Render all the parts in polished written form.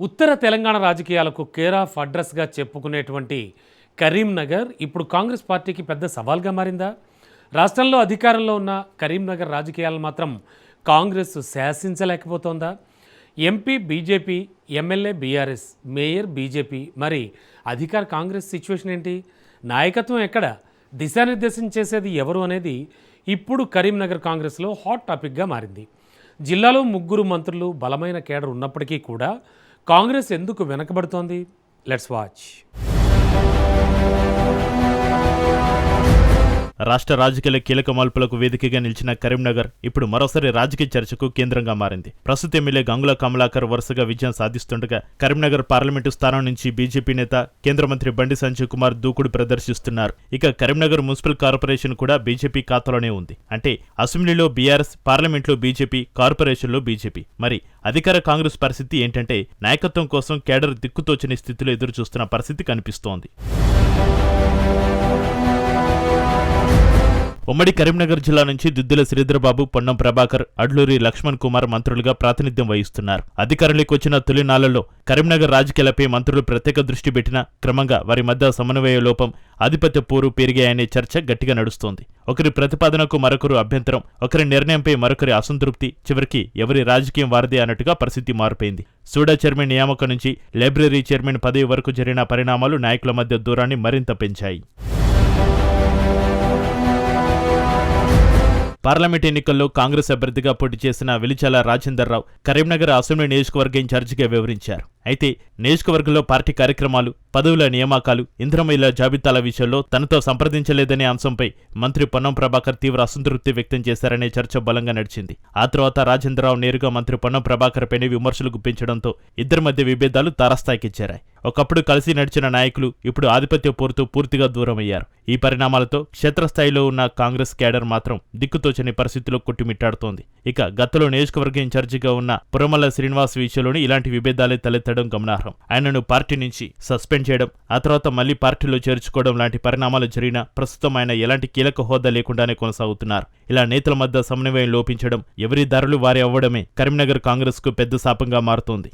ఉత్తర తెలంగాణ రాజకీయాలకు care of అడ్రస్గా చెప్పుకునేటువంటి కరీంనగర్ ఇప్పుడు కాంగ్రెస్ పార్టీకి పెద్ద సవాల్గా మారిందా? రాష్ట్రంలో అధికారంలో ఉన్న కరీంనగర్ రాజకీయాలను మాత్రం కాంగ్రెస్ శాసించలేకపోతోందా? MP BJP, MLA BRS, mayor BJP, మరి అధికార కాంగ్రెస్ సిచ్యువేషన్ ఏంటి? నాయకత్వం ఎక్కడ? దిశానిర్దేశం చేసేది ఎవరు అనేది ఇప్పుడు కరీంనగర్ కాంగ్రెస్లో హాట్ టాపిక్గా మారింది. జిల్లాలో 3 మంత్రులు, బలమైన కేడర్ ఉన్నప్పటికీ కూడా కాంగ్రెస్ ఎందుకు వెనకబడుతోంది? Let's watch. రాష్ట్ర రాజకీయాల కీలక మలుపులకు వేదికగా నిలిచిన కరీంనగర్ ఇప్పుడు మరోసారి రాజకీయ చర్చకు కేంద్రంగా మారింది. ప్రస్తుత ఎమ్మెల్యే గంగుల కమలాకర్ వరుసగా విజయం సాధిస్తుండగా కరీంనగర్ పార్లమెంటు స్థానం నుంచి బీజేపీ నేత కేంద్ర మంత్రి బండి సంజయ్ కుమార్ దూకుడు ప్రదర్శిస్తున్నారు. ఇక కరీంనగర్ మున్సిపల్ కార్పొరేషన్ కూడా బీజేపీ ఖాతాలోనే ఉంది. అంటే అసెంబ్లీలో బీఆర్ఎస్, పార్లమెంట్లో బీజేపీ, కార్పొరేషన్లో బీజేపీ. మరి అధికార కాంగ్రెస్ పరిస్థితి ఏంటంటే నాయకత్వం కోసం కేడర్ దిక్కుతోచని స్థితిలో ఎదురుచూస్తున్న పరిస్థితి కనిపిస్తోంది. ఉమ్మడి కరీంనగర్ జిల్లా నుంచి దుద్దిల శ్రీధరబాబు, పొన్నం ప్రభాకర్, అడ్లూరి లక్ష్మణ్ కుమార్ మంత్రులుగా ప్రాతినిధ్యం వహిస్తున్నారు. అధికారంలోకి వచ్చిన తొలి నాళ్లలో కరీంనగర్ రాజకీయాలపై మంత్రులు ప్రత్యేక దృష్టి పెట్టినా క్రమంగా వారి మధ్య సమన్వయ లోపం, ఆధిపత్య పోరు పెరిగాయనే చర్చ గట్టిగా నడుస్తోంది. ఒకరి ప్రతిపాదనకు మరొకరు అభ్యంతరం, ఒకరి నిర్ణయంపై మరొకరి అసంతృప్తి, చివరికి ఎవరి రాజకీయం వారిదే అన్నట్టుగా పరిస్థితి మారిపోయింది. సూడా చైర్మన్ నియామకం నుంచి లైబ్రరీ చైర్మన్ పదవి వరకు జరిగిన పరిణామాలు నాయకుల మధ్య దూరాన్ని మరింత పెంచాయి. పార్లమెంట్ ఎన్నికల్లో కాంగ్రెస్ అభ్యర్థిగా పోటీ చేసిన వెలిచాల రాజేందర్ రావు కరీంనగర్ అసెంబ్లీ నియోజకవర్గ ఇన్ఛార్జిగా వివరించారు. అయితే నియోజకవర్గంలో పార్టీ కార్యక్రమాలు, పదవుల నియామకాలు, ఇంధనమిల్ల జాబితాల విషయంలో తనతో సంప్రదించలేదనే అంశంపై మంత్రి పొన్నం ప్రభాకర్ తీవ్ర అసంతృప్తి వ్యక్తం చేశారనే చర్చ బలంగా నడిచింది. ఆ తర్వాత రాజేందర్ రావు నేరుగా మంత్రి పొన్నం ప్రభాకర్ పైన విమర్శలు గుప్పించడంతో ఇద్దరి మధ్య విభేదాలు తారస్థాయికిచ్చారాయి. ఒకప్పుడు కలిసి నడిచిన నాయకులు ఇప్పుడు ఆధిపత్య పోరుతూ పూర్తిగా దూరమయ్యారు. ఈ పరిణామాలతో క్షేత్రస్థాయిలో ఉన్న కాంగ్రెస్ కేడర్ మాత్రం దిక్కుతోచని పరిస్థితిలో కొట్టుమిట్టాడుతోంది. ఇక గతంలో నియోజకవర్గ ఇన్ఛార్జిగా ఉన్న పురమల్ల శ్రీనివాస్ విషయంలోని ఇలాంటి విభేదాలే తలెత్తడం గమనార్హం. ఆయనను పార్టీ నుంచి సస్పెండ్ చేయడం, ఆ తర్వాత మళ్లీ పార్టీలో చేర్చుకోవడం లాంటి పరిణామాలు జరిగినా ప్రస్తుతం ఆయన ఎలాంటి కీలక హోదా లేకుండానే కొనసాగుతున్నారు. ఇలా నేతల మధ్య సమన్వయం లోపించడం, ఎవరి దారులు వారి అవ్వడమే కరీంనగర్ కాంగ్రెస్ కు పెద్ద శాపంగా మారుతోంది.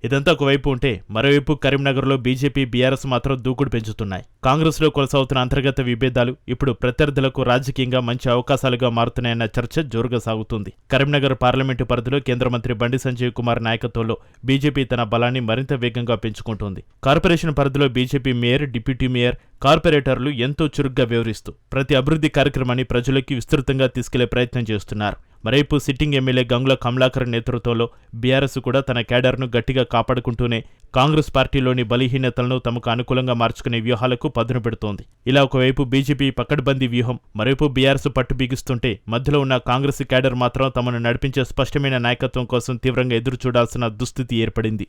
ఇదంతా ఒకవైపు ఉంటే మరోవైపు కరీంనగర్లో బీజేపీ, బీఆర్ఎస్ మాత్రం దూకుడు పెంచుతున్నాయి. కాంగ్రెస్లో కొనసాగుతున్న అంతర్గత విభేదాలు ఇప్పుడు ప్రత్యర్థులకు రాజకీయంగా మంచి అవకాశాలుగా మారుతున్నాయన్న చర్చ జోరుగా సాగుతుంది. కరీంనగర్ పార్లమెంటు పరిధిలో కేంద్ర మంత్రి బండి సంజయ్ కుమార్ నాయకత్వంలో బీజేపీ తన బలాన్ని మరింత వేగంగా పెంచుకుంటోంది. కార్పొరేషన్ పరిధిలో బీజేపీ మేయర్, డిప్యూటీ మేయర్, కార్పొరేటర్లు ఎంతో చురుగ్గా వ్యవహరిస్తూ ప్రతి అభివృద్ధి కార్యక్రమాన్ని ప్రజలకి విస్తృతంగా తీసుకెళ్లే ప్రయత్నం చేస్తున్నారు. మరైపు సిట్టింగ్ ఎమ్మెల్యే గంగుల కమలాకర్ నేతృత్వంలో బీఆర్ఎస్ కూడా తన కేడర్ను గట్టిగా కాపాడుకుంటూనే కాంగ్రెస్ పార్టీలోని బలహీనతలను తమకు అనుకూలంగా మార్చుకునే వ్యూహాలకు పదును పెడుతోంది. ఇలా ఒకవైపు బీజేపీ పకడ్బందీ వ్యూహం, మరోవైపు బీఆర్ఎస్ పట్టు బిగిస్తుంటే మధ్యలో ఉన్న కాంగ్రెస్ కేడర్ మాత్రం తమను నడిపించే స్పష్టమైన నాయకత్వం కోసం తీవ్రంగా ఎదురు చూడాల్సిన దుస్థితి ఏర్పడింది.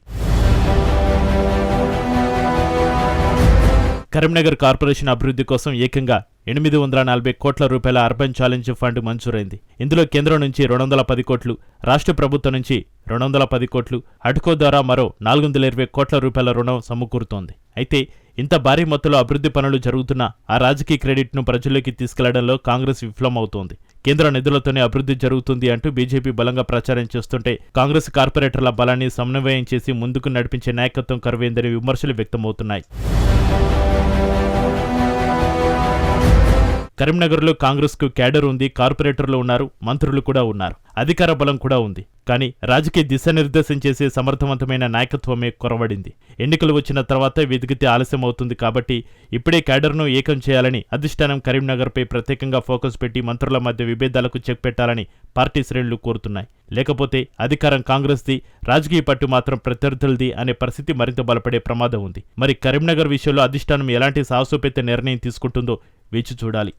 కరీంనగర్ కార్పొరేషన్ అభివృద్ధి కోసం ఏకంగా 840 కోట్ల రూపాయల అర్బన్ ఛాలెంజ్ ఫండ్ మంజూరైంది. ఇందులో కేంద్రం నుంచి 210 కోట్లు, రాష్ట్ర ప్రభుత్వం నుంచి 210 కోట్లు, హడ్కో ద్వారా మరో 420 కోట్ల రూపాయల రుణం సమకూరుతోంది. అయితే ఇంత భారీ మొత్తంలో అభివృద్ధి పనులు జరుగుతున్నా ఆ రాజకీయ క్రెడిట్ను ప్రజల్లోకి తీసుకెళ్లడంలో కాంగ్రెస్ విఫలమవుతోంది. కేంద్ర నిధులతోనే అభివృద్ధి జరుగుతుంది అంటూ బీజేపీ బలంగా ప్రచారం చేస్తుంటే కాంగ్రెస్ కార్పొరేటర్ల బలాన్ని సమన్వయం చేసి ముందుకు నడిపించే నాయకత్వం కరువైందని విమర్శలు వ్యక్తమవుతున్నాయి. కరీంనగర్లో కాంగ్రెస్ కు కేడర్ ఉంది, కార్పొరేటర్లు ఉన్నారు, మంత్రులు కూడా ఉన్నారు, అధికార బలం కూడా ఉంది. కానీ రాజకీయ దిశానిర్దేశం చేసే సమర్థవంతమైన నాయకత్వమే కొరవడింది. ఎన్నికలు వచ్చిన తర్వాత వెతికితే ఆలస్యం అవుతుంది కాబట్టి ఇప్పుడే కేడర్ను ఏకం చేయాలని అధిష్టానం కరీంనగర్పై ప్రత్యేకంగా ఫోకస్ పెట్టి మంత్రుల మధ్య విభేదాలకు చెక్ పెట్టాలని పార్టీ శ్రేణులు కోరుతున్నాయి. లేకపోతే అధికారం కాంగ్రెస్ది, రాజకీయ పట్టు మాత్రం ప్రత్యర్థులది అనే పరిస్థితి మరింత బలపడే ప్రమాదం ఉంది. మరి కరీంనగర్ విషయంలో అధిష్టానం ఎలాంటి సాహసోపేత నిర్ణయం తీసుకుంటుందో వేచి చూడాలి.